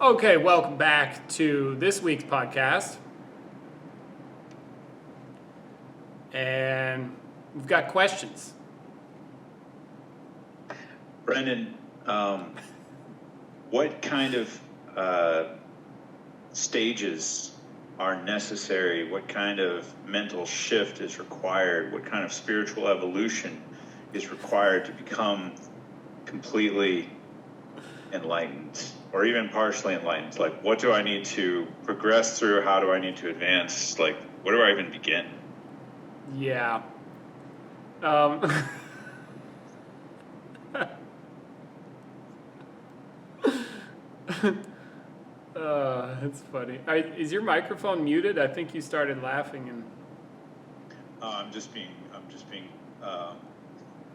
Okay, welcome back to this week's podcast. And we've got questions. Brendan, what kind of stages are necessary? What kind of mental shift is required? What kind of spiritual evolution is required to become completely enlightened or even partially enlightened? Like, what do I need to progress through? How do I need to advance? Like, where do I even begin? Yeah. That's funny. Is your microphone muted? I think you started laughing and I'm just being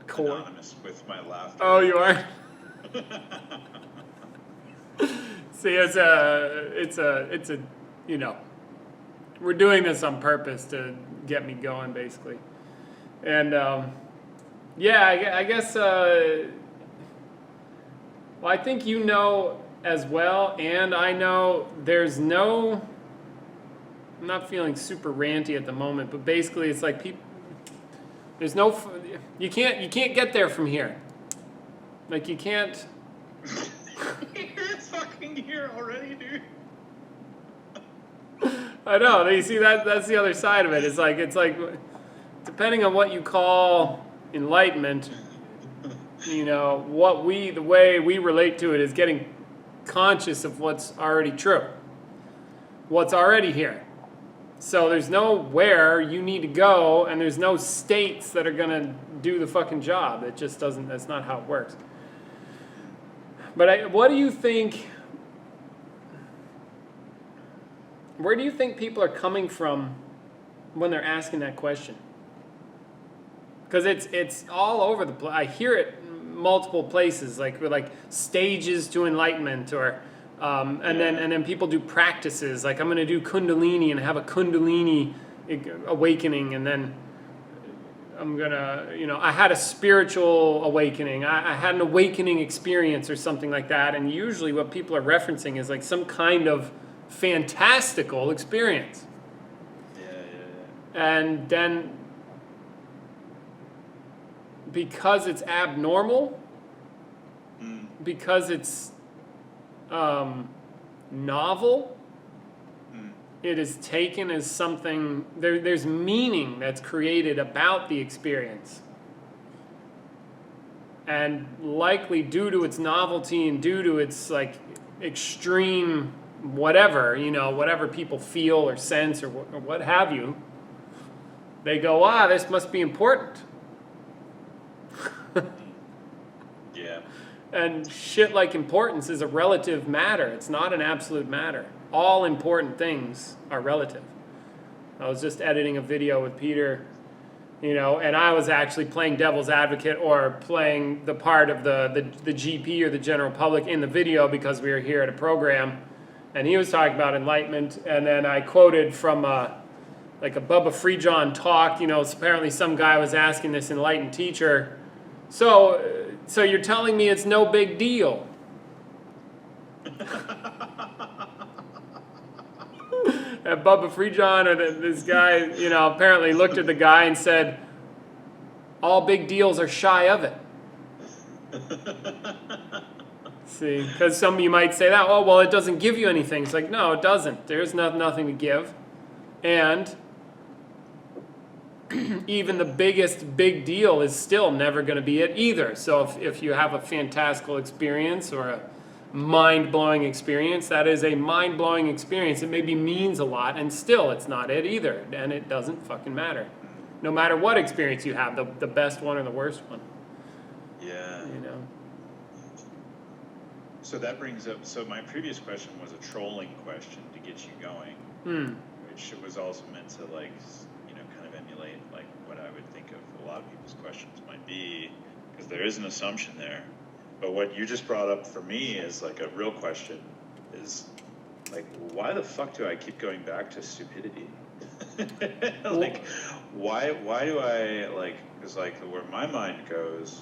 coy. anonymous with my laughter. Oh, you are? See, it's a, you know, we're doing this on purpose to get me going, basically. And, yeah, I guess, well, I think you know as well, and I know there's no, I'm not feeling super ranty at the moment, but basically it's like people, there's no, you can't get there from here. Like, you can't. It's fucking here already, dude. I know. You see, that's the other side of it. It's like depending on what you call enlightenment, you know, the way we relate to it is getting conscious of what's already true, what's already here. So there's no where you need to go, and there's no states that are gonna do the fucking job. It just doesn't. That's not how it works. But what do you think? Where do you think people are coming from when they're asking that question? Because it's all over the place. I hear it in multiple places, like stages to enlightenment, or and then people do practices. Like, I'm going to do Kundalini and have a Kundalini awakening, and then I'm gonna, I had a spiritual awakening. I had an awakening experience or something like that. And usually what people are referencing is like some kind of fantastical experience. Yeah. And then because it's abnormal, because it's novel, it is taken as something, there's meaning that's created about the experience. And likely due to its novelty and due to its like extreme whatever, whatever people feel or sense or what have you, they go, this must be important. Yeah. And shit like importance is a relative matter. It's not an absolute matter. All important things are relative. I was just editing a video with Peter, and I was actually playing devil's advocate or playing the part of the GP or the general public in the video because we were here at a program. And he was talking about enlightenment, and then I quoted from like a Bubba Freejohn talk. Apparently some guy was asking this enlightened teacher, so you're telling me it's no big deal? And Bubba Freejohn, or this guy, apparently looked at the guy and said, all big deals are shy of it. See, because some of you might say that, well, it doesn't give you anything. It's like, no, it doesn't. There's nothing to give. And even the biggest big deal is still never going to be it either. So if you have a fantastical experience or a mind-blowing experience, that is a mind-blowing experience. It maybe means a lot, and still it's not it either. And it doesn't fucking matter. No matter what experience you have, the best one or the worst one. Yeah. So that brings up, my previous question was a trolling question to get you going, which was also meant to kind of emulate like what I would think of a lot of people's questions might be, because there is an assumption there. But what you just brought up for me is like a real question is like, why the fuck do I keep going back to stupidity? Like, why do I because where my mind goes,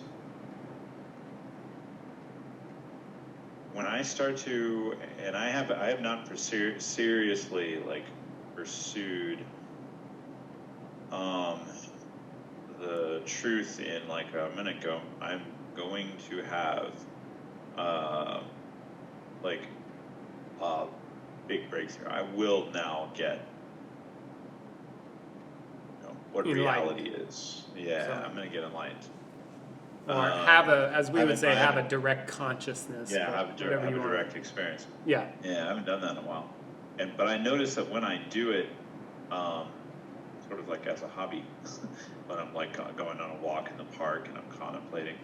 when I start to, and I have not seriously like pursued the truth in like I'm going to have like a big breakthrough. I will now get what reality is. Yeah, so, I'm going to get enlightened. Or have as we would say, have a direct consciousness. Yeah, have a direct experience. Yeah. Yeah, I haven't done that in a while. But I notice that when I do it, sort of like as a hobby, when I'm like going on a walk in the park and I'm contemplating,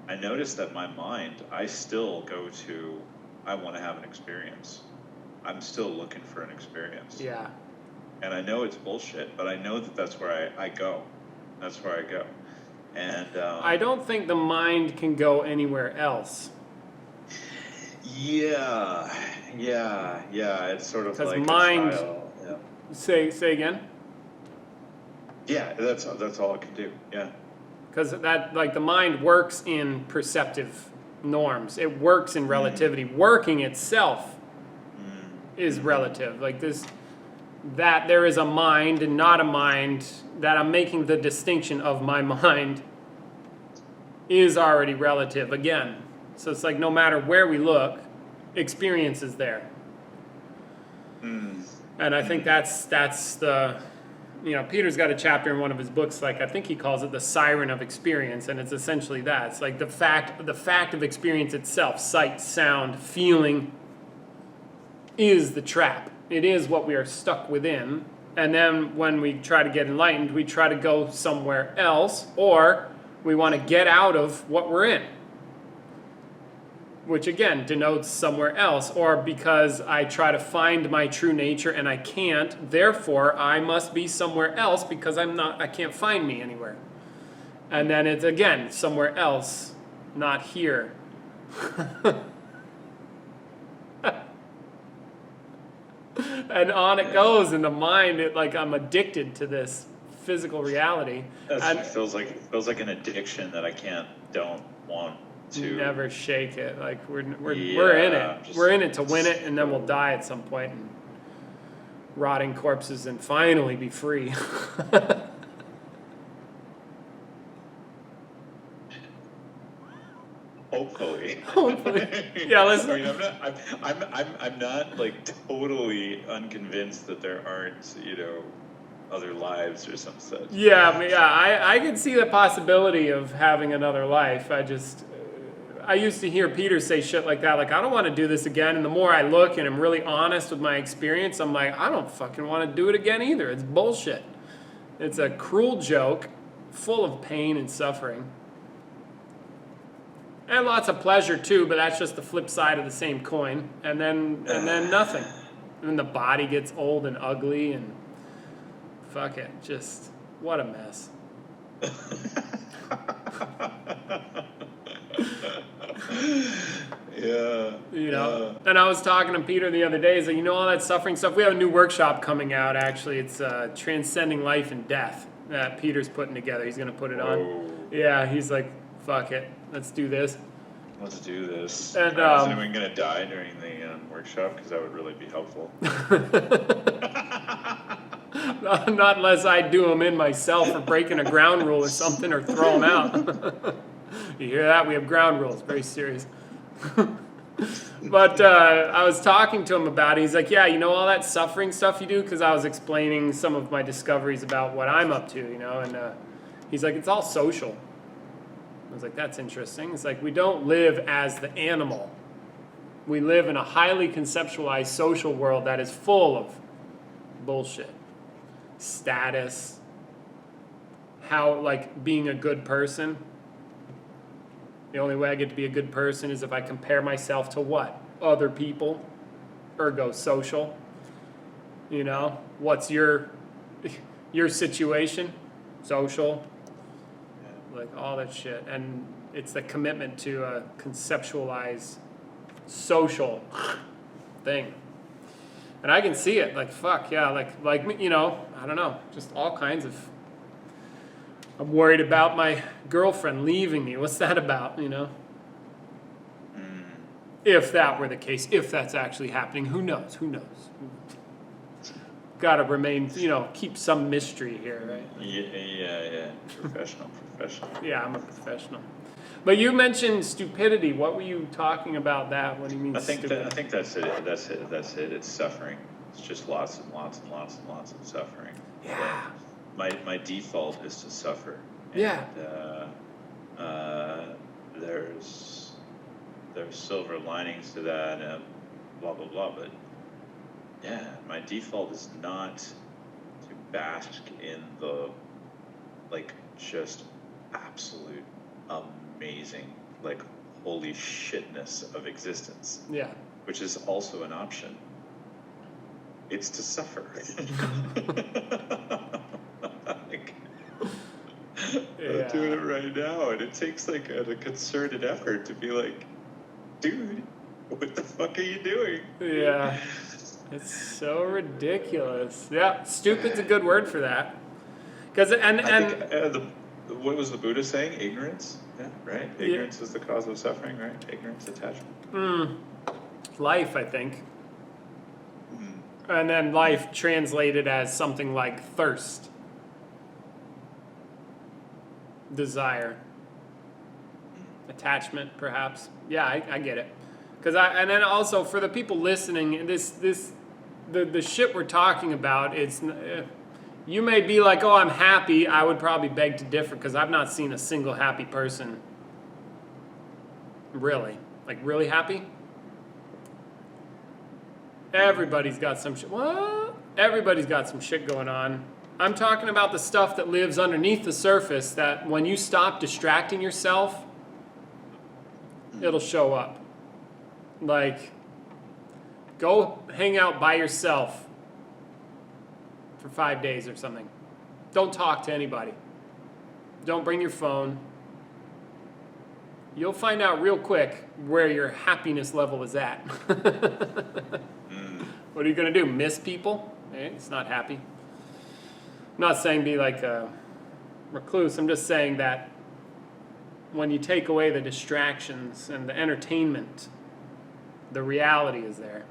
I notice that my mind, I still go to, I want to have an experience. I'm still looking for an experience. Yeah. And I know it's bullshit, but I know that that's where I go. That's where I go. And I don't think the mind can go anywhere else. Yeah. It's sort of like mind. A style. Yeah. Say again. Yeah, that's all it can do. Yeah. Because that, like, the mind works in perceptive norms. It works in relativity. Working itself is relative. Like that there is a mind and not a mind, that I'm making the distinction of my mind is already relative again. So it's like no matter where we look, experience is there. And I think that's the, Peter's got a chapter in one of his books, like I think he calls it the siren of experience, and it's essentially that. It's like the fact of experience itself, sight, sound, feeling, is the trap. It is what we are stuck within. And then when we try to get enlightened, we try to go somewhere else, or we want to get out of what we're in, which again denotes somewhere else. Or because I try to find my true nature and I can't, therefore I must be somewhere else because I can't find me anywhere. And then it's again somewhere else, not here. And on it goes in the mind. I'm addicted to this physical reality. It feels like an addiction that I don't want to never shake it. Like we're in it. We're in it to win it, and then we'll die at some point and rotting corpses and finally be free. Hopefully. Yeah, listen. I mean, I'm not like totally unconvinced that there aren't, other lives or some such. I can see the possibility of having another life. I used to hear Peter say shit like that, like, I don't want to do this again. And the more I look and I'm really honest with my experience, I'm like, I don't fucking want to do it again either. It's bullshit. It's a cruel joke, full of pain and suffering. And lots of pleasure too, but that's just the flip side of the same coin. And then nothing. And then the body gets old and ugly and fuck it. Just what a mess. Yeah. And I was talking to Peter the other day. He's like, all that suffering stuff. We have a new workshop coming out actually. It's Transcending Life and Death that Peter's putting together. He's gonna put it on. Yeah, he's like, fuck it, let's do this. Let's do this. And is anyone going to die during the workshop? Because that would really be helpful. Not unless I do them in myself for breaking a ground rule or something, or throw them out. You hear that? We have ground rules. Very serious. But I was talking to him about it. He's like, yeah, all that suffering stuff you do? Because I was explaining some of my discoveries about what I'm up to, and he's like, it's all social. I was like, that's interesting. It's like we don't live as the animal. We live in a highly conceptualized social world that is full of bullshit. Status. How, like, being a good person. The only way I get to be a good person is if I compare myself to what? Other people. Ergo social. What's your situation? Social. Like all that shit. And it's the commitment to a conceptualized social thing. And I can see it. Like, fuck, yeah. Like I don't know. Just all kinds of... I'm worried about my girlfriend leaving me. What's that about, If that were the case, if that's actually happening, who knows? Who knows? Got to remain, keep some mystery here, right? Yeah. Professional. Yeah, I'm a professional. But you mentioned stupidity. What were you talking about that? What do you mean I think stupid? I think that's it. That's it. It's suffering. It's just lots and lots of suffering. Yeah. My default is to suffer. Yeah. There's silver linings to that, and blah blah blah. But yeah, my default is not to bask in the just absolute amazing holy shitness of existence. Yeah. Which is also an option. It's to suffer. I'm doing it right now, and it takes a concerted effort to be like, dude, what the fuck are you doing? Yeah. It's so ridiculous. Yeah, stupid's a good word for that. Because I think what was the Buddha saying? Ignorance. Yeah, right. Ignorance is the cause of suffering, right? Ignorance, attachment. Life, I think. And then life translated as something like thirst, desire, attachment, perhaps. Yeah, I get it. And then also for the people listening, the shit we're talking about, it's you may be like, oh, I'm happy. I would probably beg to differ because I've not seen a single happy person. Really, really happy. Everybody's got some shit. What? Everybody's got some shit going on. I'm talking about the stuff that lives underneath the surface that when you stop distracting yourself, it'll show up. Go hang out by yourself for 5 days or something. Don't talk to anybody. Don't bring your phone. You'll find out real quick where your happiness level is at. What are you going to do? Miss people? It's not happy. I'm not saying be like a recluse. I'm just saying that when you take away the distractions and the entertainment, the reality is there.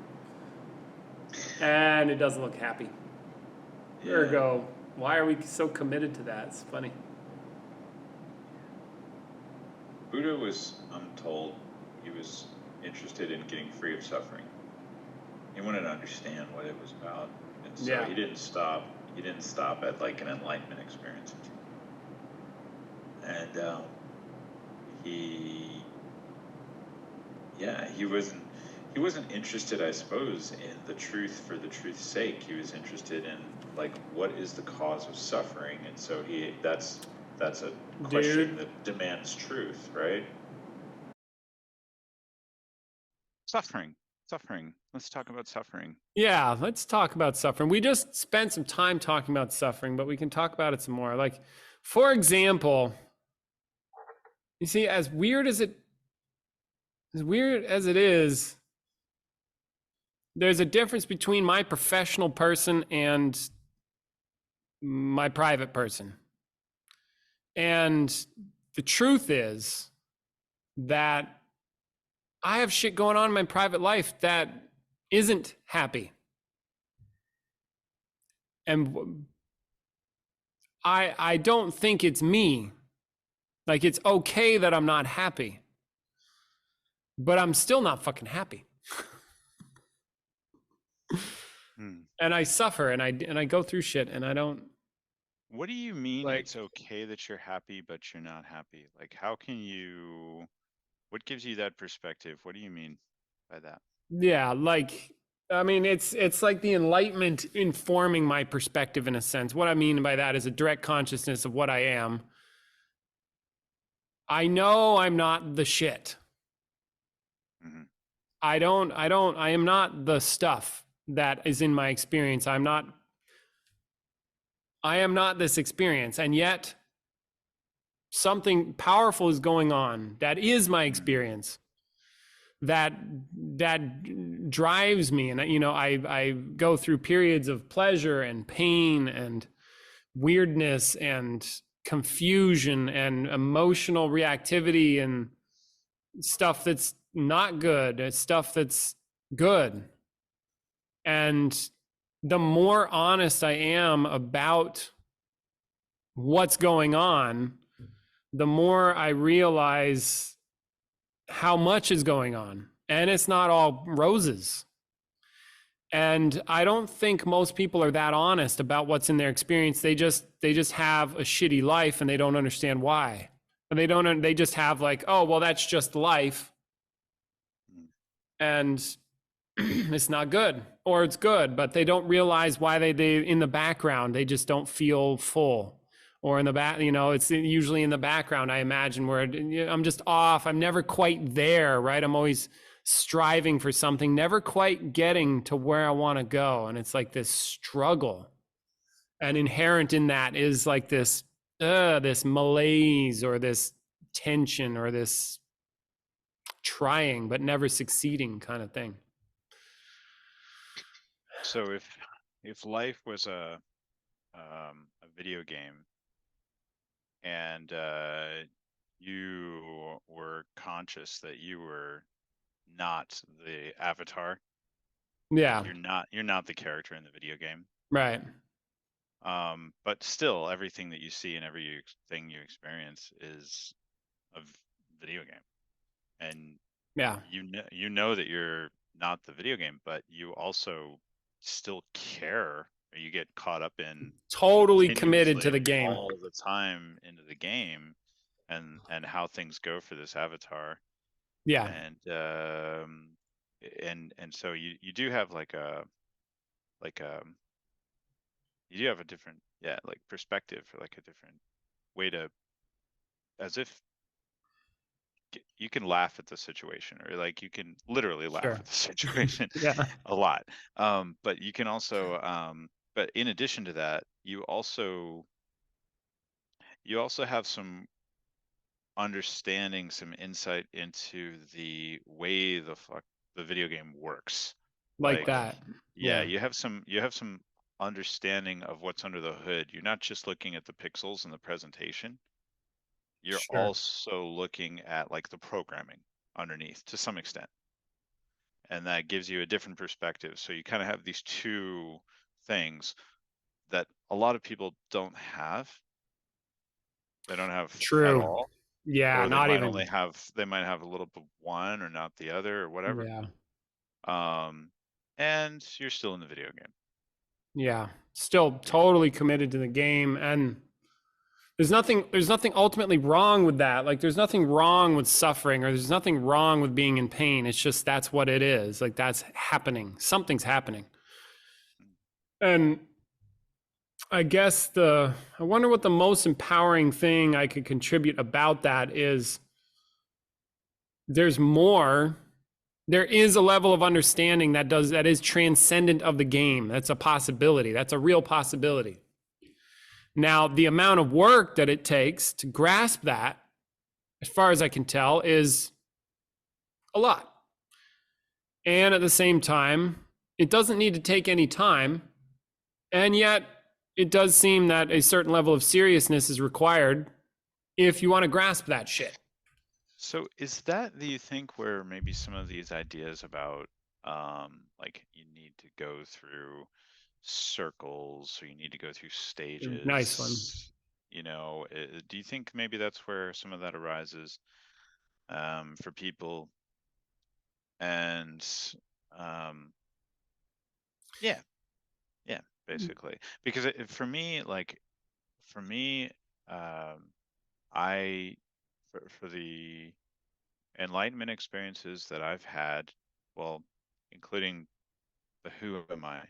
And it doesn't look happy. Yeah. Ergo, why are we so committed to that? It's funny. Buddha was, I'm told, he was interested in getting free of suffering. He wanted to understand what it was about, and so he didn't stop. He didn't stop at an enlightenment experience, and he wasn't interested, I suppose, in the truth for the truth's sake. He was interested in what is the cause of suffering, and so that's a question that demands truth, right? Suffering. Let's talk about suffering. Yeah, let's talk about suffering. We just spent some time talking about suffering, but we can talk about it some more. For example, you see, as weird as it is, there's a difference between my professional person and my private person. And the truth is that I have shit going on in my private life that isn't happy. And I don't think it's me. It's okay that I'm not happy. But I'm still not fucking happy. And I suffer and I go through shit and I don't. What do you mean it's okay that you're happy but you're not happy? How can you, what gives you that perspective? What do you mean by that? Yeah, I mean, it's like the Enlightenment informing my perspective in a sense. What I mean by that is a direct consciousness of what I am. I know I'm not the shit. Mm-hmm. I am not the stuff that is in my experience. I am not this experience. And yet something powerful is going on that is my experience. That drives me, and I go through periods of pleasure and pain and weirdness and confusion and emotional reactivity and stuff that's not good. It's stuff that's good. And the more honest I am about what's going on, the more I realize how much is going on. And it's not all roses. And I don't think most people are that honest about what's in their experience. They just have a shitty life and they don't understand why. And they just have like, oh, well, that's just life. Mm. And it's not good, or it's good, but they don't realize why they in the background they just don't feel full, or in the back, it's usually in the background, I imagine, where I'm just off, I'm never quite there, right? I'm always striving for something, never quite getting to where I want to go, and it's like this struggle, and inherent in that is like this malaise or this tension or this trying but never succeeding kind of thing. So if life was a video game, and you were conscious that you were not the avatar, like Yeah, you're not the character in the video game, right. but still everything that you see and everything you experience is a video game, and Yeah, you know that you're not the video game, but you also still care, or you get caught up in totally committed to continuously the game. all the time into the game, and how things go for this avatar, Yeah, and so you do have like a you do have a different, yeah, like perspective, or like a different way to, as if you can laugh at the situation, or like you can literally laugh sure. at the situation Yeah, a lot, but you can also, but in addition to that, you also have some understanding, some insight into the way the video game works. like Like, that. yeah, Yeah, you have some understanding of what's under the hood. You're not just looking at the pixels and the presentation. You're sure. also looking at like the programming underneath to some extent. And that gives you a different perspective. So you kind of have these two things that a lot of people don't have. They don't have at True. all, Yeah, or they not might only even. have they might have a little bit one or not the other, or whatever. Yeah, Um, and you're still in the video game. yeah. Still Yeah. totally committed to the game, and there's nothing ultimately wrong with that. Like, there's nothing wrong with suffering, or there's nothing wrong with being in pain. It's just that's what it is. Like, that's happening. Something's happening, and I guess I wonder what the most empowering thing I could contribute about that is. There's more. There is a level of understanding that is transcendent of the game. That's a possibility. That's a real possibility. Now, the amount of work that it takes to grasp that, as far as I can tell, is a lot. And at the same time, it doesn't need to take any time. And yet, it does seem that a certain level of seriousness is required if you want to grasp that shit. So is that, do you think, where maybe some of these ideas about, like you need to go through circles, or you need to go through Nice one. stages, do you think maybe that's where some of that arises, for people? And um, yeah, yeah, basically, because for me, um, I for the Enlightenment experiences that I've had, well, including the Who Am I,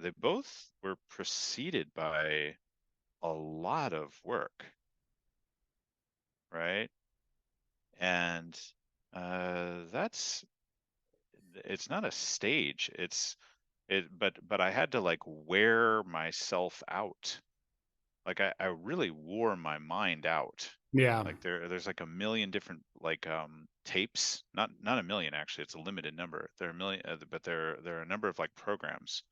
they both were preceded by a lot of work, right? And that's it's not a stage. But I had to like wear myself out. Like I really wore my mind out. Yeah, Like there's like a million different like tapes, not a million actually, it's a limited number. There are a million, but there are a number of like programs,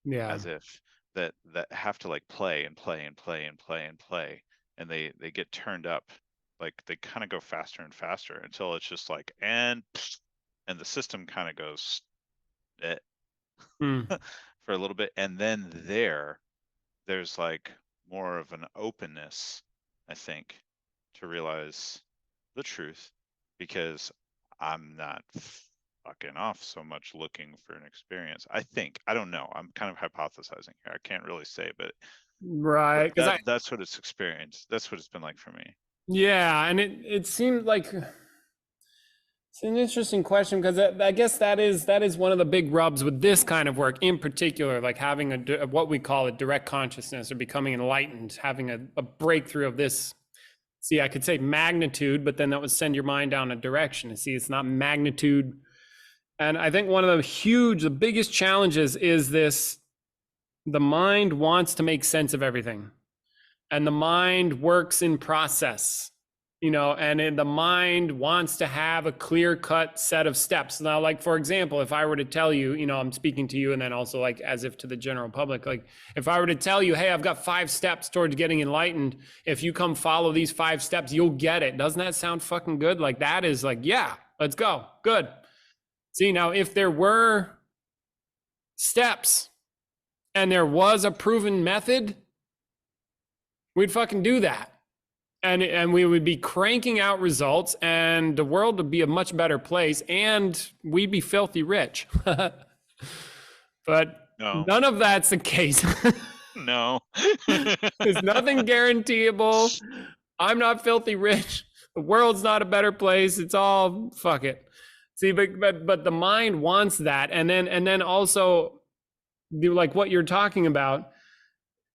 yeah, as if, that have to like play and play and play and play and play, and they get turned up Like they kind of go faster and faster until it's just like, and the system kind of goes eh, Mm. for a little bit. And then there's like more of an openness, I think, to realize the truth, because I'm not fucking off so much looking for an experience. I think, I don't know. I'm kind of hypothesizing here. I can't really say, but Right. Because that's what it's experienced. That's what it's been like for me. yeah, and it seemed like it's an interesting question because I guess that is one of the big rubs with this kind of work in particular, like having what we call a direct consciousness or becoming enlightened, having a breakthrough of this. See, I could say magnitude, but then that would send your mind down a direction. And see, it's not magnitude. And I think one of the biggest challenges is this: the mind wants to make sense of everything, and the mind works in process, and the mind wants to have a clear cut set of steps. Now, like, for example, if I were to tell you, I'm speaking to you and then also like as if to the general public, like if I were to tell you, hey, I've got 5 steps towards getting enlightened, if you come follow these 5 steps, you'll get it. Doesn't that sound fucking good? Like, that is like, yeah, let's go, good. See, now if there were steps and there was a proven method, we'd fucking do that. And we would be cranking out results, and the world would be a much better place, and we'd be filthy rich. But No, none of that's the case. no. There's nothing guaranteeable. I'm not filthy rich. The world's not a better place. It's all fuck it. See, but the mind wants that, and then also, like what you're talking about.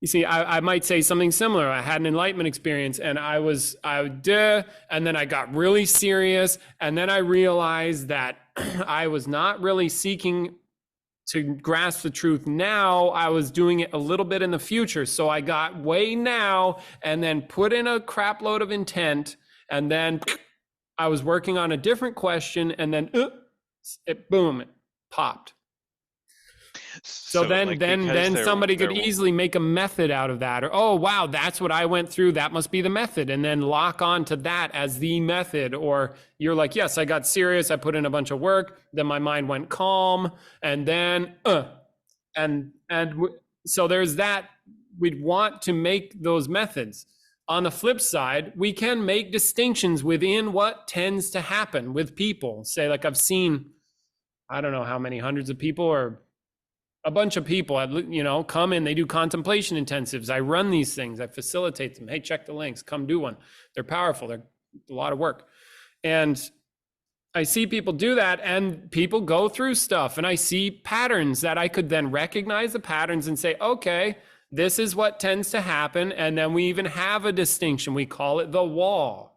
You see, I might say something similar. I had an enlightenment experience, and and then I got really serious, and then I realized that I was not really seeking to grasp the truth now. I was doing it a little bit in the future. So I got way now, and then put in a crap load of intent, and then I was working on a different question, and then boom, it popped. So then like, then somebody could there easily make a method out of that, or, oh wow, that's what I went through, that must be the method, and then lock on to that as the method. Or you're like, yes, I got serious, I put in a bunch of work, then my mind went calm, and then so there's that. We'd want to make those methods. On the flip side, we can make distinctions within what tends to happen with people. Say, like, I've seen, I don't know how many hundreds of people, or a bunch of people, come in, they do contemplation intensives. I run these things, I facilitate them. Hey, check the links, come do one. They're powerful, they're a lot of work. And I see people do that, and people go through stuff, and I see patterns that I could then recognize the patterns and say, okay, this is what tends to happen. And then we even have a distinction. We call it the wall.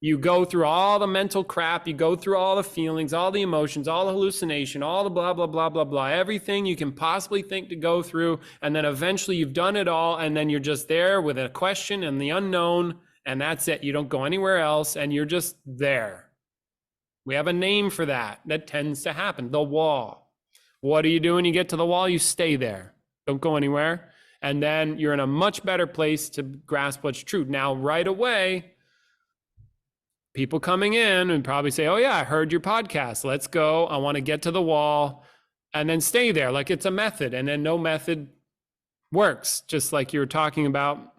You go through all the mental crap, you go through all the feelings, all the emotions, all the hallucination, all the blah, blah, blah, blah, blah, everything you can possibly think to go through. And then eventually you've done it all, and then you're just there with a question and the unknown, and that's it. You don't go anywhere else, and you're just there. We have a name for that. That tends to happen, the wall. What do you do when you get to the wall? You stay there. Don't go anywhere. And then you're in a much better place to grasp what's true. Now, right away, people coming in and probably say, oh yeah, I heard your podcast. Let's go. I want to get to the wall, and then stay there. Like it's a method, and then no method works. Just like you were talking about,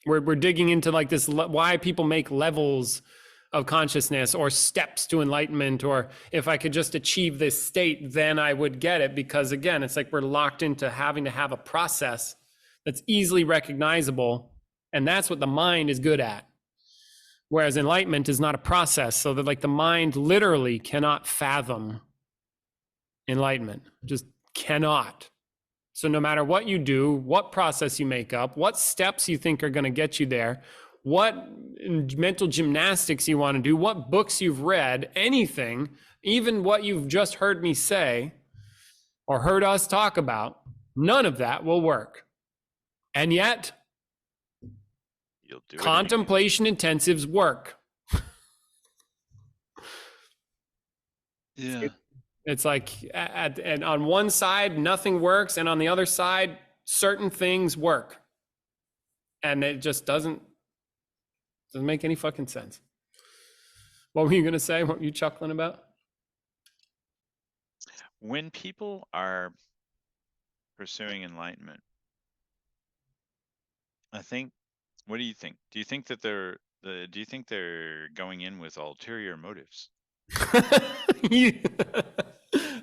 we're digging into like this, why people make levels of consciousness or steps to enlightenment, or if I could just achieve this state, then I would get it. Because again, it's like we're locked into having to have a process that's easily recognizable. And that's what the mind is good at. Whereas enlightenment is not a process, so that like the mind literally cannot fathom enlightenment, just cannot. So no matter what you do, what process you make up, what steps you think are going to get you there, what mental gymnastics you want to do, what books you've read, anything, even what you've just heard me say or heard us talk about, none of that will work. And yet, you'll do contemplation intensives work. Yeah. It's like, and on one side, nothing works, and on the other side, certain things work. And it just doesn't Doesn't make any fucking sense. What were you gonna say? What were you chuckling about? When people are pursuing enlightenment, I think, what do you think? Do you think that do you think they're going in with ulterior motives? You-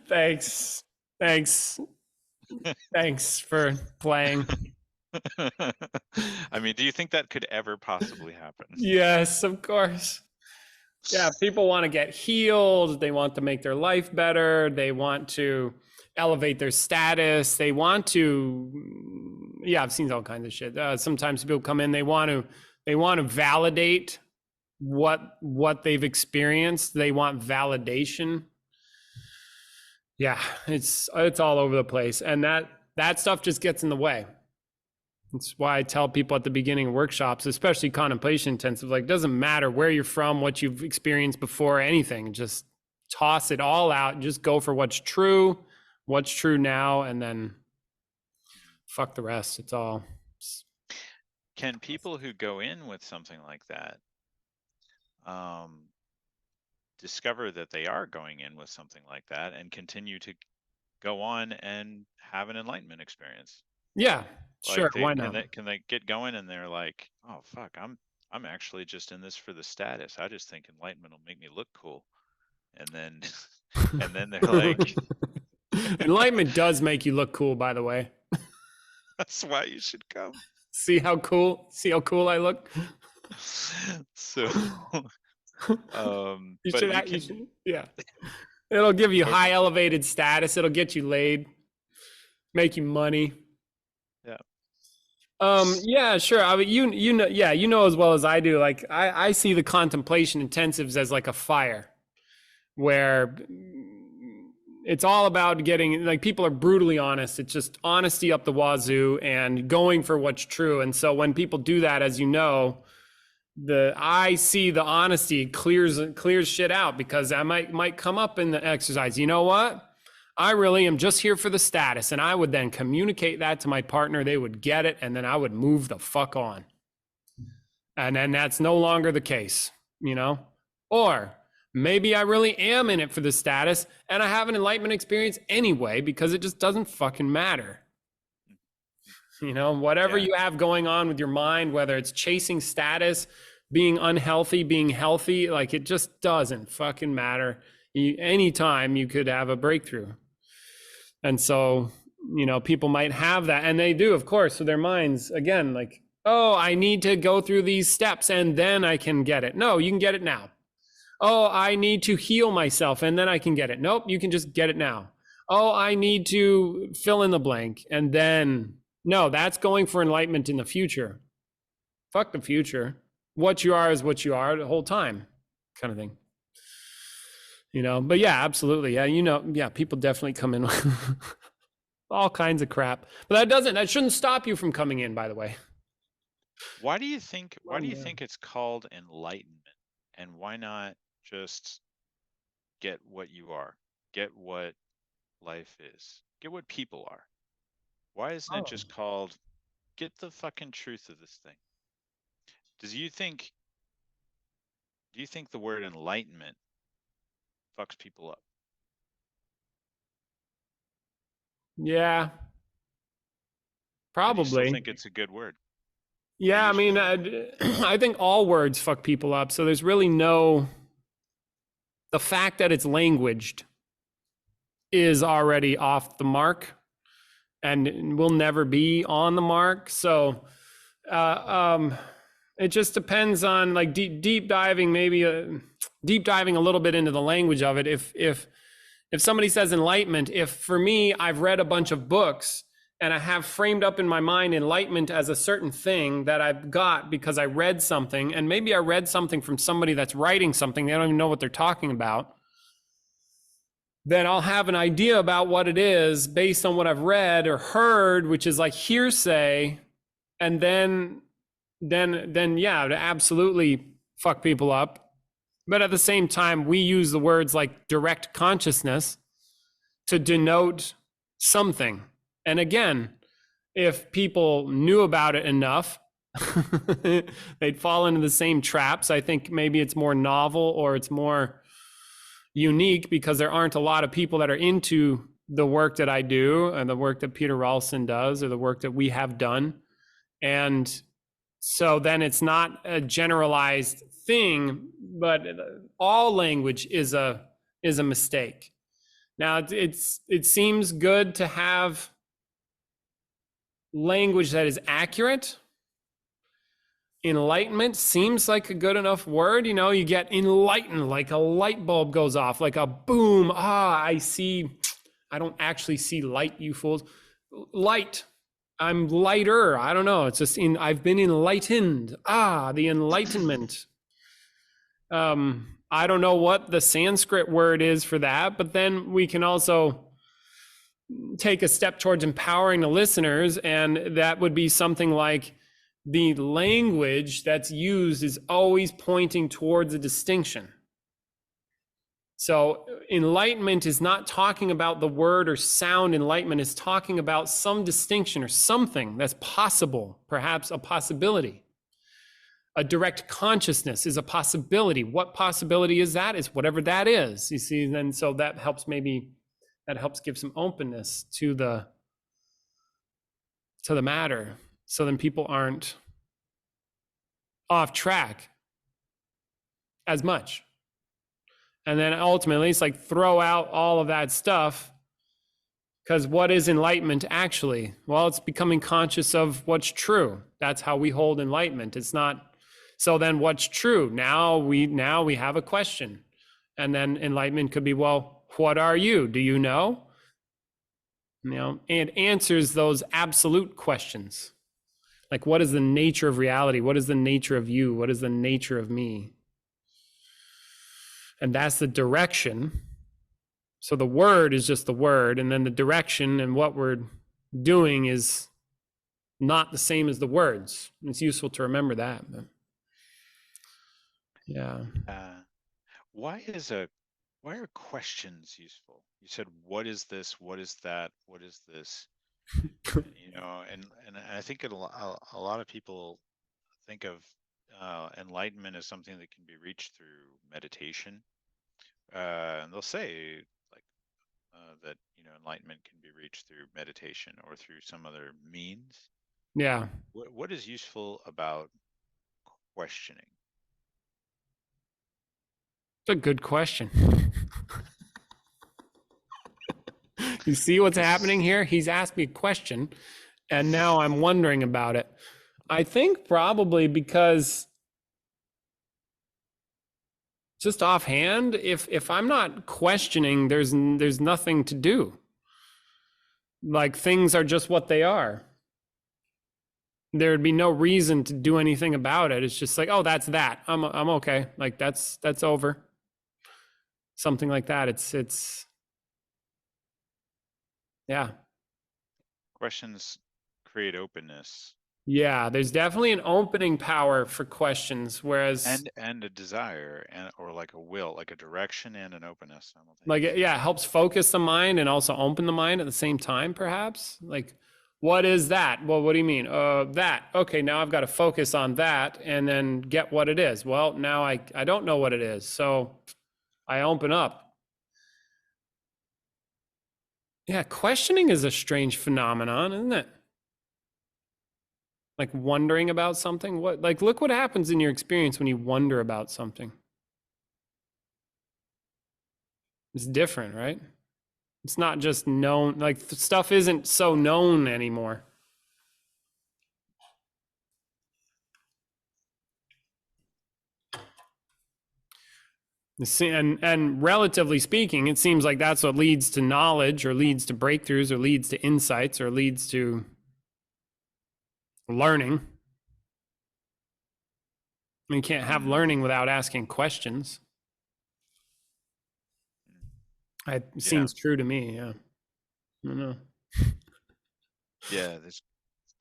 Thanks. Thanks. Thanks for playing. I mean, do you think that could ever possibly happen? Yes, of course. Yeah, people want to get healed. They want to make their life better. They want to elevate their status. They want to, yeah, I've seen all kinds of shit. Sometimes people come in, they want to validate what they've experienced. They want validation. Yeah, it's all over the place, and that stuff just gets in the way. That's why I tell people at the beginning of workshops, especially contemplation intensive, like, it doesn't matter where you're from, what you've experienced before, anything. Just toss it all out. Just go for what's true now, and then fuck the rest. It's all. Can people who go in with something like that discover that they are going in with something like that and continue to go on and have an enlightenment experience? Yeah, Like, sure. Why not? can they get going and they're like, oh fuck, I'm actually just in this for the status. I just think enlightenment will make me look cool. And then and then they're like, Enlightenment does make you look cool, by the way. that's why you should come. See how cool I look? So You but should, you can, yeah. It'll give you high elevated status. It'll get you laid, make you money. yeah. Yeah, sure. I mean, you know, yeah, you know as well as I do. Like, I see the contemplation intensives as like a fire, where it's all about getting, like, people are brutally honest. It's just honesty up the wazoo and going for what's true. And so when people do that, as you know, I see the honesty clears shit out, because I might come up in the exercise. You know what? I really am just here for the status. And I would then communicate that to my partner. They would get it. And then I would move the fuck on. And then that's no longer the case, you know? Or maybe I really am in it for the status and I have an enlightenment experience anyway, because it just doesn't fucking matter. You know, whatever you have going on with your mind, whether it's chasing status, being unhealthy, being healthy, like, it just doesn't fucking matter. Anytime you could have a breakthrough. And so, you know, people might have that, and they do, of course, with their minds, again, like, oh, I need to go through these steps and then I can get it. No, you can get it now. Oh, I need to heal myself and then I can get it. Nope, you can just get it now. Oh, I need to fill in the blank, and then, no, that's going for enlightenment in the future. Fuck the future. What you are is what you are the whole time, kind of thing. You know, but yeah, absolutely. Yeah, you know, yeah, people definitely come in with all kinds of crap. But that shouldn't stop you from coming in, by the way. Why do you think it's called enlightenment? And why not just get what you are? Get what life is. Get what people are. Why isn't it just called get the fucking truth of this thing? Do you think the word enlightenment fucks people up? Yeah, Or do probably. you still think it's a good word? Yeah, I mean, I think all words fuck people up. So there's really the fact that it's languaged is already off the mark and will never be on the mark. So it just depends on, like, deep diving, maybe deep diving a little bit into the language of it. If somebody says enlightenment, if for me, I've read a bunch of books and I have framed up in my mind enlightenment as a certain thing that I've got because I read something, and maybe I read something from somebody that's writing something, they don't even know what they're talking about, then I'll have an idea about what it is based on what I've read or heard, which is like hearsay. And then yeah, to absolutely fuck people up. But at the same time, we use the words like direct consciousness to denote something. And again, if people knew about it enough, They'd fall into the same traps. I think maybe it's more novel or it's more unique because there aren't a lot of people that are into the work that I do and the work that Peter Ralston does or the work that we have done. And so then it's not a generalized thing, but all language is a mistake. Now it seems good to have language that is accurate. Enlightenment seems like a good enough word. You know, you get enlightened, like a light bulb goes off, like a boom. Ah, I see. I don't actually see light, you fools. Light. I'm lighter. I don't know. It's just I've been enlightened. Ah, the enlightenment. I don't know what the Sanskrit word is for that, but then we can also take a step towards empowering the listeners, and that would be something like the language that's used is always pointing towards a distinction. So enlightenment is not talking about the word or sound. Enlightenment is talking about some distinction or something that's possible, perhaps a possibility. A direct consciousness is a possibility. What possibility is that? Is whatever that is. You see, then so that helps give some openness to the matter. So then people aren't off track as much. And then ultimately it's like throw out all of that stuff, because what is enlightenment actually? Well, it's becoming conscious of what's true. That's how we hold enlightenment. It's not. So then what's true? Now we have a question. And then enlightenment could be, well, what are you? Do you know? You know, and answers those absolute questions. Like, what is the nature of reality? What is the nature of you? What is the nature of me? And that's the direction. So the word is just the word, and then the direction and what we're doing is not the same as the words. It's useful to remember that. But yeah. Why why are questions useful? You said, what is this? What is that? What is this? You know, and I think a lot of people think of enlightenment as something that can be reached through meditation. And they'll say like that, you know, enlightenment can be reached through meditation or through some other means. Yeah. What is useful about questioning? It's a good question. You see what's happening Because here? He's asked me a question, and now I'm wondering about it. I think probably because just offhand, if I'm not questioning, there's nothing to do. Like things are just what they are. There'd be no reason to do anything about it. It's just like, oh, that's that. I'm okay. Like that's over. Something like that. It's yeah. questions create openness Yeah, there's definitely an opening power for questions, whereas and a desire and or like a will, like a direction and an openness like simultaneously. yeah, it helps focus the mind and also open the mind at the same time, perhaps. Like, what is that? Well, what do you mean? That. Okay, now I've got to focus on that and then get what it is. Well, now I don't know what it is. So I open up. Yeah, questioning is a strange phenomenon, isn't it? Like wondering about something. What like look what happens in your experience when you wonder about something. It's different, right? It's not just known, like stuff isn't so known anymore. And relatively speaking, it seems like that's what leads to knowledge or leads to breakthroughs or leads to insights or leads to learning. You can't have Mm, learning without asking questions. It yeah, seems true to me. Yeah. I don't know. yeah. There's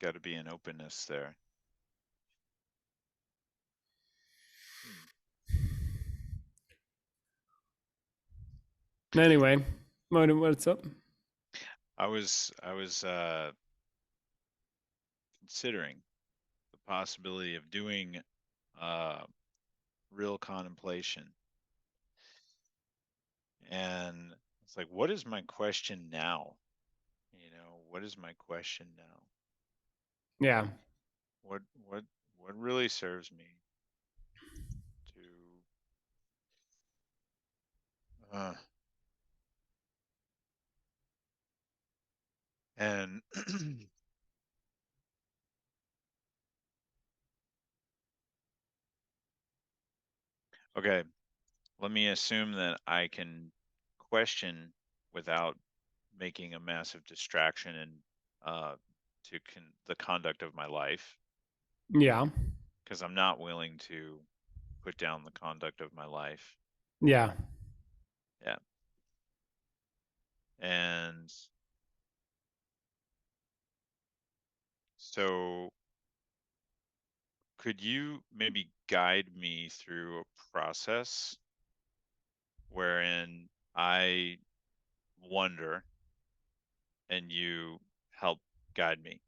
got to be an openness there. Hmm. Anyway, what's up? I was considering the possibility of doing real contemplation. And it's like, what is my question now? What is my question now? Yeah. What what what really serves me to uh and okay, let me assume that I can question without making a massive distraction and the conduct of my life, Yeah. because I'm not willing to put down the conduct of my life. Yeah. Yeah. And so could you maybe guide me through a process wherein I wonder and you help guide me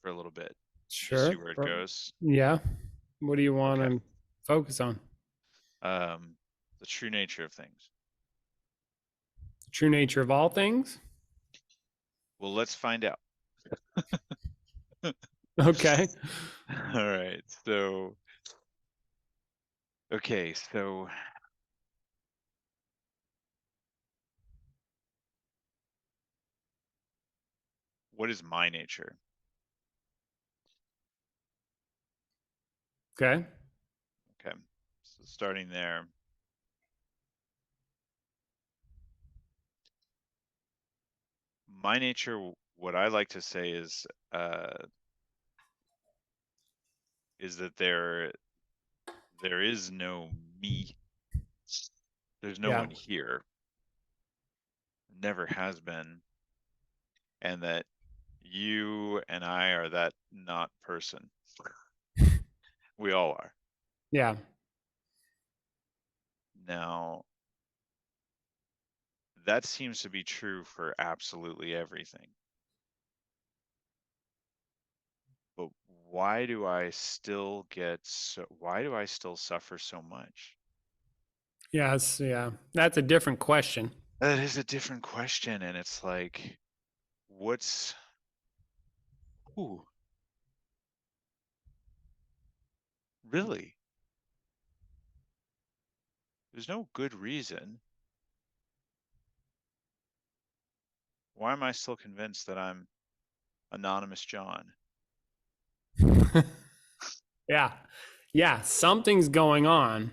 for a little bit and just see Sure. where it goes? Yeah. What do you want Okay. to focus on? Um, the true nature of things. True nature of all things? Well, let's find out. Okay. All right. So what is my nature? Okay. Okay. So starting there, my nature, what I like to say is that there is no me. There's no Yeah. one here, never has been, and that you and I are that not person. We all are. Yeah. Now, that seems to be true for absolutely everything. But why do I still suffer so much? Yes. Yeah. That's a different question. That is a different question, and it's like, what's ooh, really? There's no good reason. Why am I still convinced that I'm Anonymous John? Yeah. Yeah. Something's going on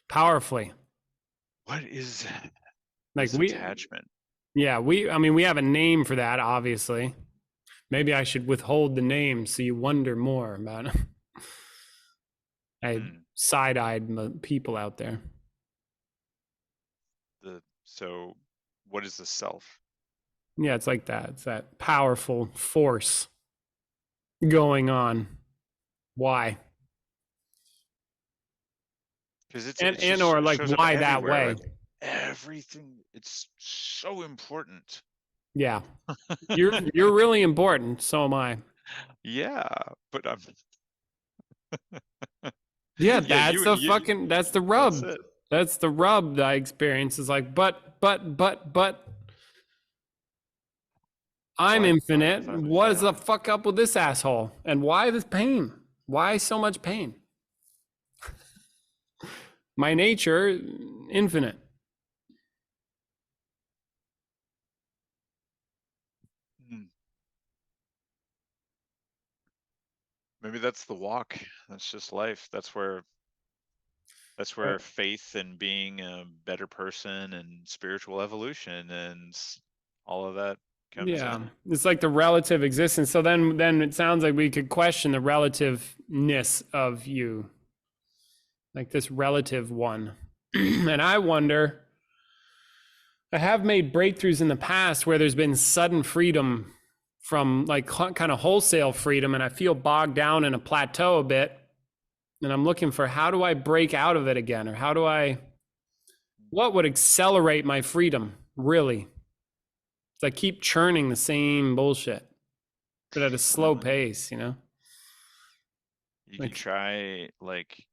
powerfully. What is Like this we, attachment? yeah, I mean, we have a name for that, obviously. Maybe I should withhold the name so you wonder more about it. I Hmm. side eyed people out there. So what is the self? Yeah. It's like that. It's that powerful force going on. Why? Because it's And just or it like shows up why that everywhere. way? Like everything, it's so important. Yeah. You're really important. So am I. Yeah, but I'm Yeah, yeah, that's the that's rub. it. That's the rub that I experience is like, but I'm But infinite. if I'm What is the infinite, fuck up with this asshole? And why this pain? Why so much pain? My nature, infinite. hmm, maybe that's the walk. That's just life. That's where faith and being a better person and spiritual evolution and all of that comes Yeah, in. it's like the relative existence. So then it sounds like we could question the relativeness of you, like this relative one. And I wonder, I have made breakthroughs in the past where there's been sudden freedom from like kind of wholesale freedom, and I feel bogged down in a plateau a bit. And I'm looking for how do I break out of it again, or what would accelerate my freedom, really? It's like keep churning the same bullshit, but at a slow Uh, pace, you know? You could Like, try like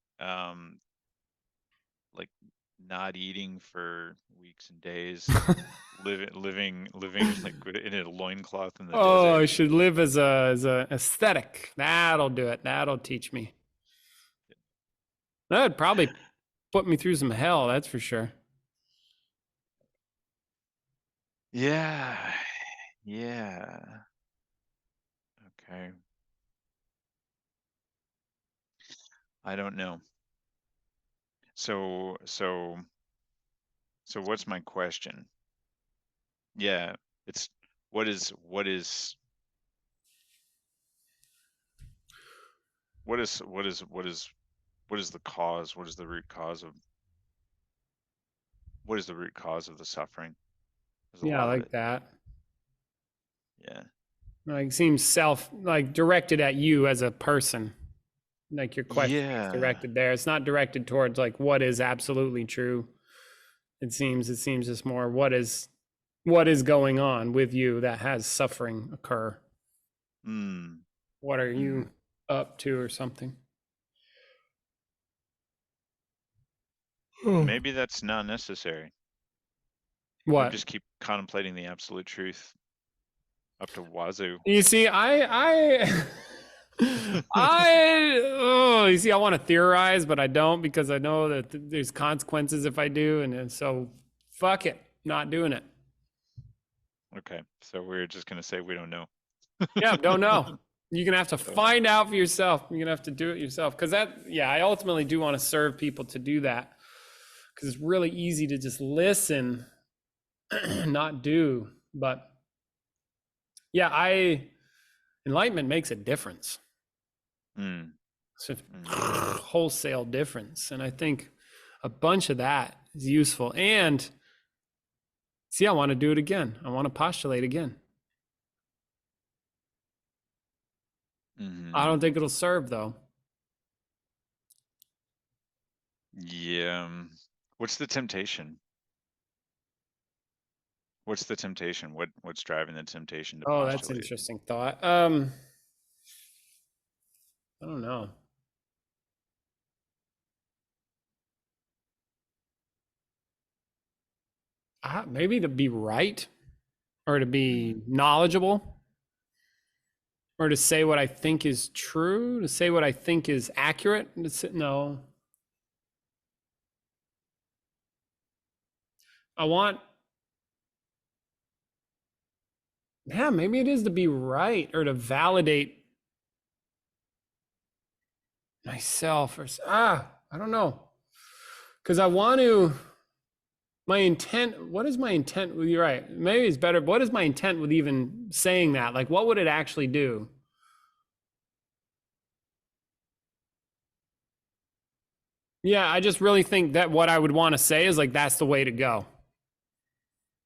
not eating for weeks and days, living like in a loincloth in the oh, desert. I should live as a aesthetic. That'll do it. That'll teach me. That would probably put me through some hell, that's for sure. Yeah. Yeah. Okay. I don't know. So so so what's my question? Yeah, it's what is the cause? What is the root cause of what is the root cause of the suffering? There's a Yeah, I lot of like it. that. Yeah. Like seems like directed at you as a person. Like your questioning's Yeah. directed there. It's not directed towards like what is absolutely true. It seems just more what is going on with you that has suffering occur. Mm. What are Mm. you up to or something? Maybe that's not necessary. Maybe What? just keep contemplating the absolute truth up to wazoo. You see, you see, I want to theorize, but I don't because I know that there's consequences if I do, and so fuck it, not doing it. Okay. So we're just gonna say we don't know. Yeah, don't know. You're gonna have to Don't know. find out for yourself. You're gonna have to do it yourself because yeah, I ultimately do want to serve people to do that because it's really easy to just listen, not do. But yeah, enlightenment makes a difference. Mm. It's a Mm. wholesale difference. And I think a bunch of that is useful. And see, I want to do it again. I want to postulate again. I Mm-hmm. don't think it'll serve though. Yeah. What's the temptation? What's the temptation? What's driving the temptation to Oh, that's postulate? interesting thought. I don't know. Maybe to be right or to be Mm. knowledgeable or to say what I think is true, to say what I think is accurate. No, I want, yeah, maybe it is to be right or to validate myself I don't know. Because I want to, my intent, what is my intent? Well, you're right. Maybe it's better. What is my intent with even saying that? Like, what would it actually do? Yeah, I just really think that what I would want to say is like, that's the way to go.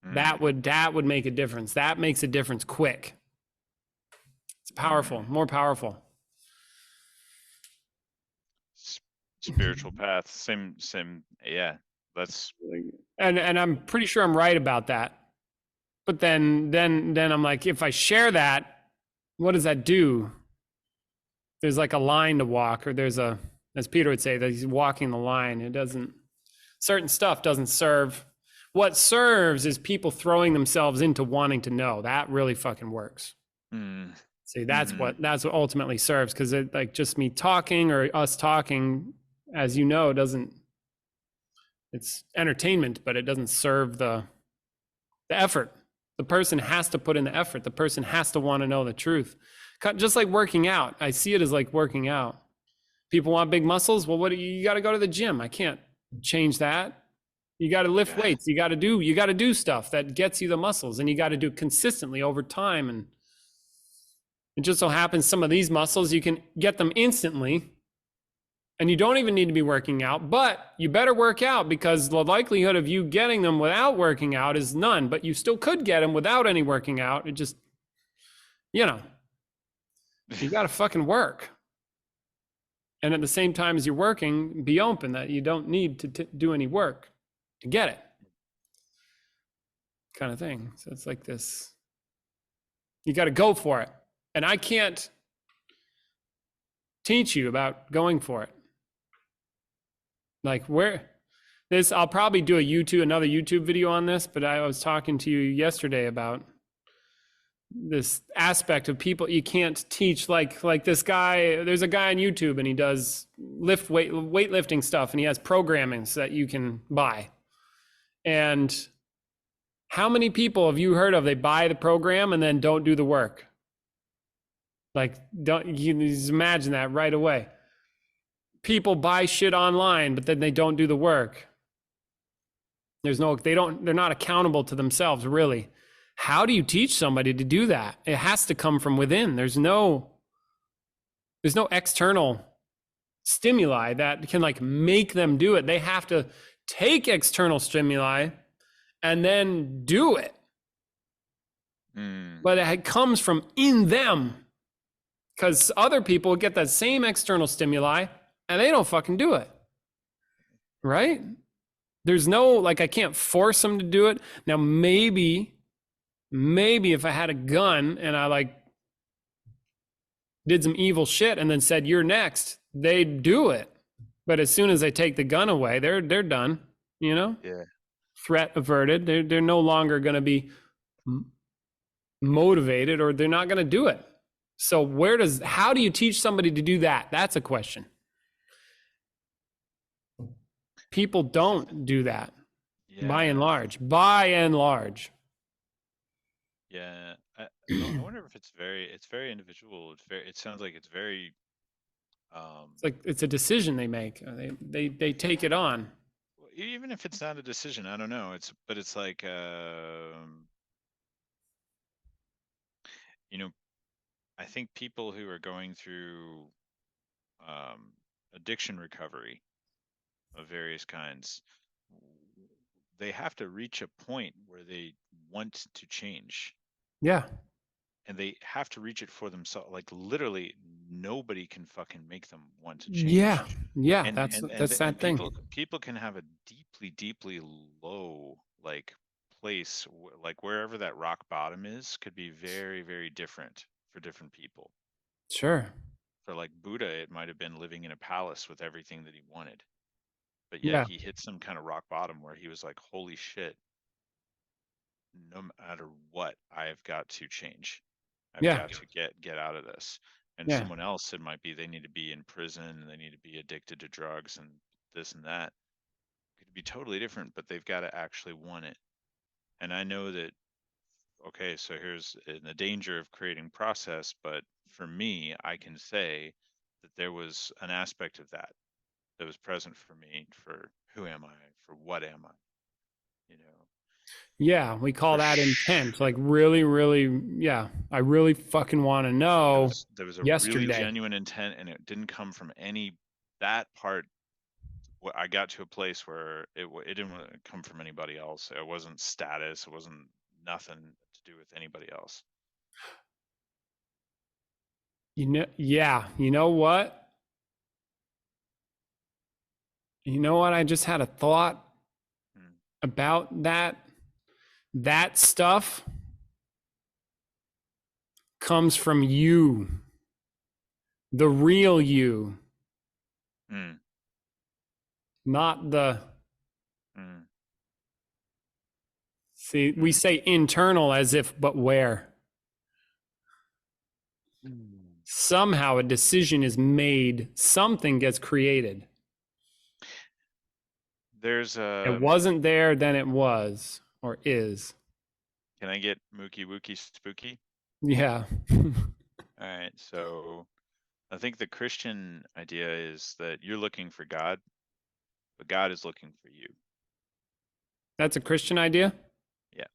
Mm. That would make a difference. That makes a difference quick. It's powerful, Mm. more powerful. S- Spiritual path. Same. Yeah. That's And I'm pretty sure I'm right about that. But then I'm like, if I share that, what does that do? There's like a line to walk, or there's a, as Peter would say, that he's walking the line. It doesn't, certain stuff doesn't serve. What serves is people throwing themselves into wanting to know. That really fucking works. mm. See, Mm-hmm. that's what ultimately serves, because it like just me talking or us talking, as you know, doesn't, it's entertainment, but it doesn't serve the effort. The person has to put in the effort. The person has to want to know the truth. Just like working out. I see it as like working out. People want big muscles. Well, you got to go to the gym. I can't change that. You got to lift Yeah. weights. You got to do stuff that gets you the muscles, and you got to do consistently over time. And it just so happens some of these muscles you can get them instantly, and you don't even need to be working out, but you better work out because the likelihood of you getting them without working out is none, but you still could get them without any working out. It just, you know, you got to fucking work. And at the same time as you're working, be open that you don't need to do any work to get it, kind of thing. So it's like this, you got to go for it. And I can't, teach you about going for it? Like where this, I'll probably do another YouTube video on this, but I was talking to you yesterday about this aspect of people you can't teach, like this guy, there's a guy on YouTube and he does weightlifting stuff, and he has programmings that you can buy. And how many people have you heard of, they buy the program and then don't do the work? Like, don't you just imagine that right away? People buy shit online, but then they don't do the work. They're not accountable to themselves, really. How do you teach somebody to do that? It has to come from within. There's no external stimuli that can like make them do it. They have to take external stimuli and then do it. But it comes from in them, because other people get that same external stimuli and they don't fucking do it. Right? There's no, like, I can't force them to do it. Now, maybe if I had a gun and I like did some evil shit and then said, you're next, they'd do it. But as soon as I take the gun away, they're done, you know? Yeah. Threat averted. They're no longer going to be motivated, or they're not going to do it. So how do you teach somebody to do that? That's a question. People don't do that. Yeah. By and large. Yeah. I wonder if it's very individual. It sounds like it's very, It's like it's a decision they make. They take it on. even if it's not a decision, I don't know. But it's like, you know, I think people who are going through addiction recovery of various kinds, they have to reach a point where they want to change. Yeah. And they have to reach it for themselves. Like literally, nobody can fucking make them want to change. Yeah. Yeah. And That's that and thing. people can have a deeply low like place, like wherever that rock bottom is, could be very, very different for different people. Sure. For like Buddha, it might have been living in a palace with everything that he wanted. But yet Yeah. he hit some kind of rock bottom where he was like, holy shit, no matter what, I've got to change. I've Yeah. got to get out of this. And Yeah. someone else, it might be they need to be in prison, they need to be addicted to drugs and this and that. It could be totally different, but they've got to actually want it. And I know that, okay, so here's the danger of creating process, but for me, I can say that there was an aspect of that was present for me, for who am I, for what am I, you know. Yeah, we call For that intent. Like really, really, yeah. I really fucking want to know. There was a yesterday. really genuine intent, and it didn't come from that part. I got to a place where it didn't come from anybody else. It wasn't status. It wasn't nothing to do with anybody else. Yeah. You know what? I just had a thought about that. That stuff comes from you, the real you, not the. See, we say internal as if, but where? Somehow a decision is made, something gets created. It wasn't there, then it was, or is. Can I get mookie wookie spooky? Yeah. All right. So I think the Christian idea is that you're looking for God, but God is looking for you. That's a Christian idea? Yeah.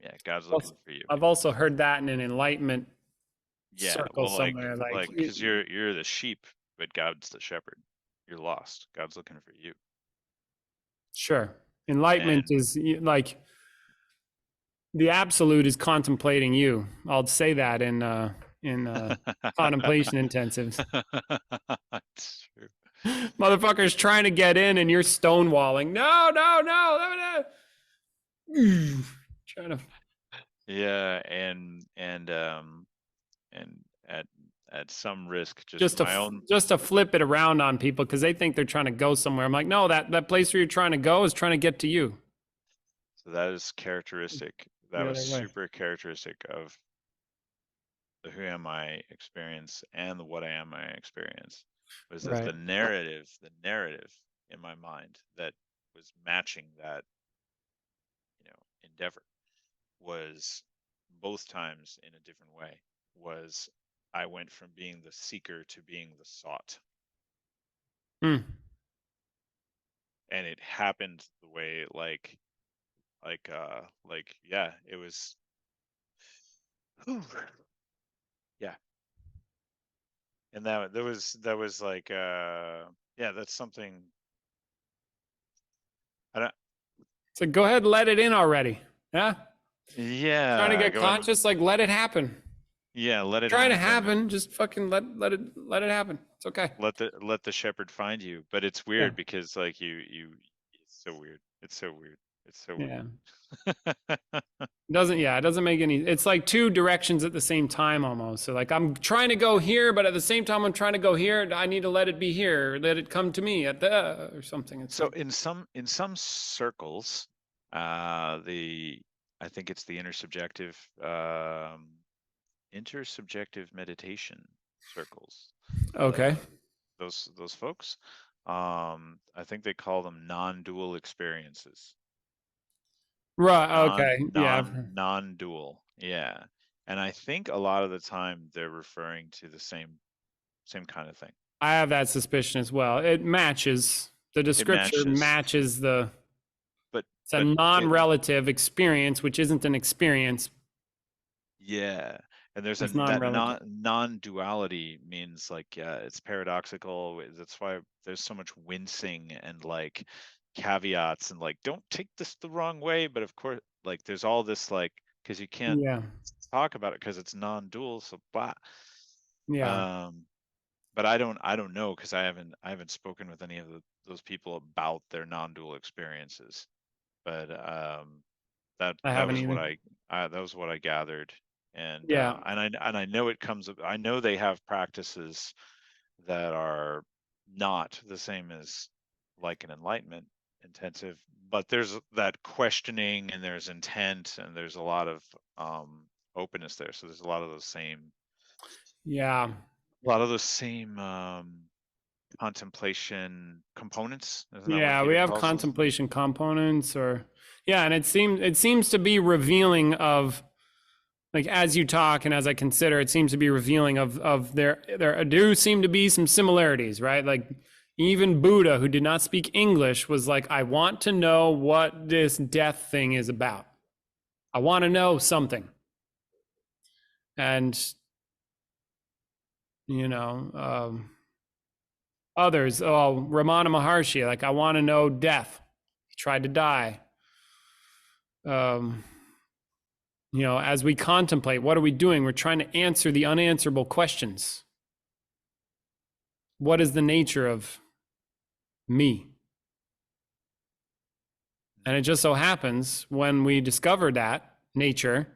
Yeah, God's looking for you. I've also heard that in an Enlightenment circle somewhere. Like, because you're the sheep, but God's the shepherd. You're lost. God's looking for you. Sure. Enlightenment is like the absolute is contemplating you. I'll say that in contemplation intensives. That's true. Motherfucker's trying to get in and you're stonewalling. No. Trying to. Yeah, and at at some risk, just just for to my own. just to flip it around on people because they think they're trying to go somewhere. I'm like, no, that place where you're trying to go is trying to get to you. So that is characteristic. That The was other way. super characteristic of the who am I experience and the what I am I experience. Was that Right. the narrative in my mind that was matching that, endeavor was both times in a different way. Was I went from being the seeker to being the sought. Hmm. And it happened the way yeah, it was whew, yeah. And that was like yeah, that's something I don't So go ahead and let it in already. Yeah. Trying to yeah, get go ahead. conscious, like let it happen. Yeah, let it Trying to happen. happen, just fucking let it happen. It's okay. Let the shepherd find you. But it's Yeah. weird because like it's so weird. It's so weird. It's so Yeah. weird. It doesn't make any, it's like two directions at the same time almost. So like I'm trying to go here, but at the same time I'm trying to go here. I need to let it be here, let it come to me at the or something. It's So like, in some circles, the I think it's the intersubjective meditation circles. okay. Those folks, I think they call them non-dual experiences. Right. Non Okay. Yeah. non non-dual. Yeah. And I think a lot of the time they're referring to the same kind of thing. I have that suspicion as well. It matches the It description matches, matches the, but it's a but it non-relative experience, which isn't an experience. yeah. And there's It's that non-relative. non-duality means like it's paradoxical. That's why there's so much wincing and like caveats and like don't take this the wrong way, but of course like there's all this like because you can't Yeah. talk about it because it's non-dual, so blah. Yeah. Um, but I don't know because I haven't spoken with any of those people about their non-dual experiences. But that I that haven't was what either. that was what I gathered, and Yeah. I know it comes. I know they have practices that are not the same as like an enlightenment intensive, but there's that questioning and there's intent and there's a lot of openness there. So there's a lot of those same Yeah. contemplation components. Isn't that what Yeah, we Peter have calls them? contemplation components or yeah, and it seems to be revealing of like as you talk and as I consider it seems to be revealing of there do seem to be some similarities, right? Like even Buddha who did not speak English was like I want to know what this death thing is about. I want to know something. And you know, others, oh, Ramana Maharshi, like I want to know death. He tried to die. Um, as we contemplate, what are we doing? We're trying to answer the unanswerable questions. What is the nature of me? And it just so happens when we discover that nature,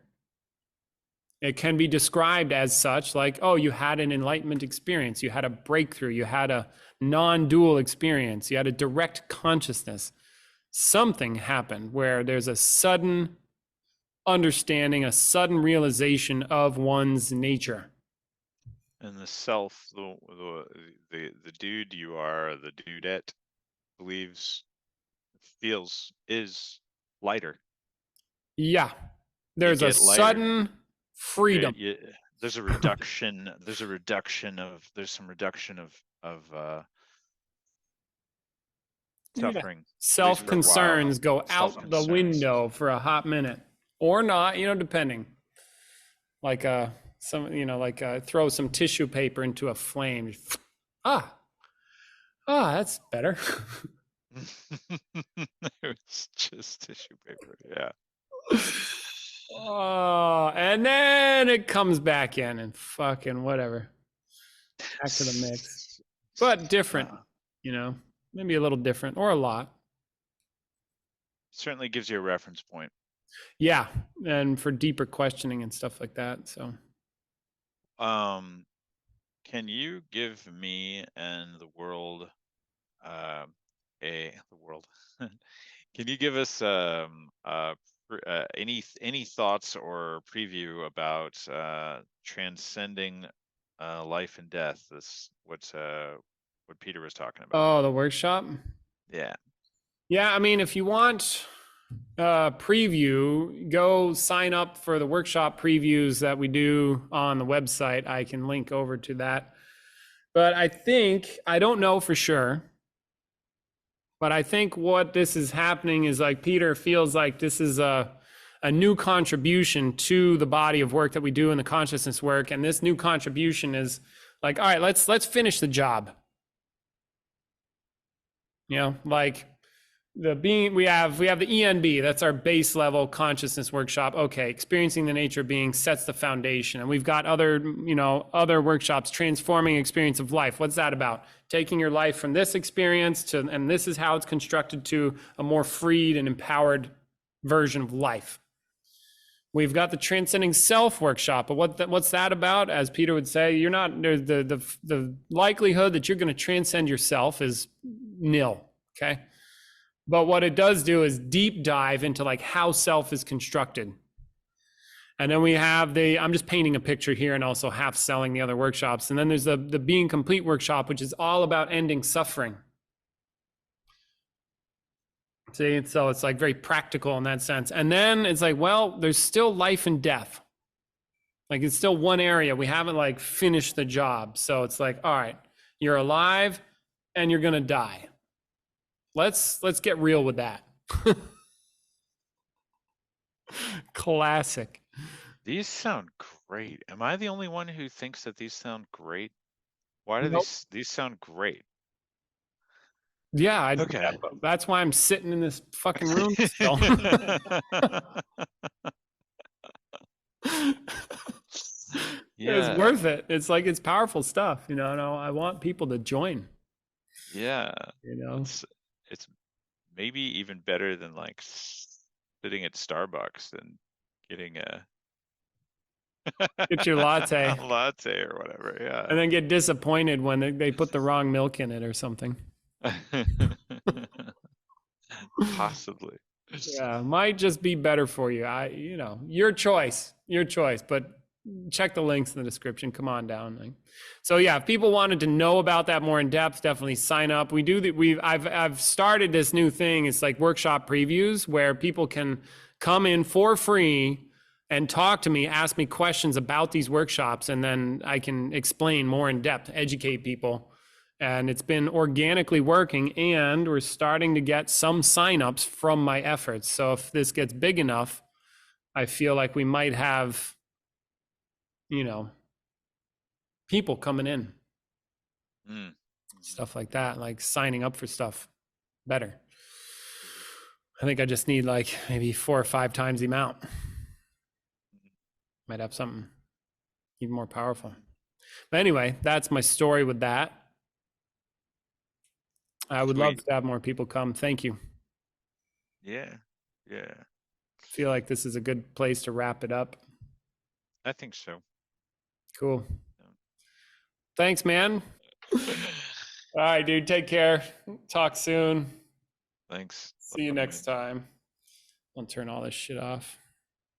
it can be described as such like, oh, you had an enlightenment experience, you had a breakthrough, you had a non dual experience, you had a direct consciousness. Something happened where there's a sudden understanding, a sudden realization of one's nature. And the self, the dude you are, the dudette, believes, feels, is lighter. Yeah, You there's a get lighter. sudden You, freedom. you, there's a reduction. There's some reduction of Yeah. suffering, at least Self for a while. concerns go Self out the concerns. window for a hot minute or not, depending. Like throw some tissue paper into a flame. Ah, that's better. It's just tissue paper. Yeah. Oh, and then it comes back in and fucking whatever. Back to the mix. But different, Uh, maybe a little different or a lot. certainly gives you a reference point. Yeah. And for deeper questioning and stuff like that. So, Um, Can you give me and the world, um, the world? Can you give us any thoughts or preview about transcending life and death? This what Peter was talking about. Oh, the workshop. Yeah. Yeah, I mean, if you want preview, go sign up for the workshop previews that we do on the website. I can link over to that. But I don't know for sure, but I think what this is happening is like Peter feels like this is a new contribution to the body of work that we do in the consciousness work. And this new contribution is like, all right, let's finish the job. You know, like the being we have the ENB, that's our base level consciousness workshop. Okay, experiencing the nature of being sets the foundation. And we've got other workshops, transforming experience of life. What's that about? Taking your life from this experience to, and this is how it's constructed, to a more freed and empowered version of life. We've got the transcending self workshop, but what's that about? As Peter would say, you're not the likelihood that you're going to transcend yourself is nil. Okay. But what it does do is deep dive into like how self is constructed. And then we have I'm just painting a picture here and also half selling the other workshops. And then there's the being complete workshop, which is all about ending suffering. See, so it's like very practical in that sense. And then it's like, well, there's still life and death. Like it's still one area. We haven't like finished the job. So it's like, all right, you're alive and you're going to die. Let's get real with that. Classic. These sound great. Am I the only one who thinks that these sound great? Why do Nope. these sound great? Yeah, Okay. that's why I'm sitting in this fucking room still. Yeah. It's worth it. It's like, it's powerful stuff, you know. No, I want people to join. Yeah. You know, It's maybe even better than like sitting at Starbucks and getting a get your latte a latte or whatever. Yeah. and then get disappointed when they put the wrong milk in it or something. Possibly. Yeah, might just be better for you. Your choice, but check the links in the description. Come on down. So yeah, if people wanted to know about that more in depth, definitely sign up. I've started this new thing. It's like workshop previews where people can come in for free and talk to me, ask me questions about these workshops, and then I can explain more in depth, educate people. And it's been organically working, and we're starting to get some signups from my efforts. So if this gets big enough, I feel like we might have, people coming in, stuff like that, like signing up for stuff better. I think I just need like maybe 4 or 5 times the amount. Might have something even more powerful. But anyway, that's my story with that. I would love to have more people come. Thank you. Yeah. Yeah. I feel like this is a good place to wrap it up. I think so. Cool. Thanks, man. All right, dude. Take care. Talk soon. Thanks. See you next time. I'll turn all this shit off.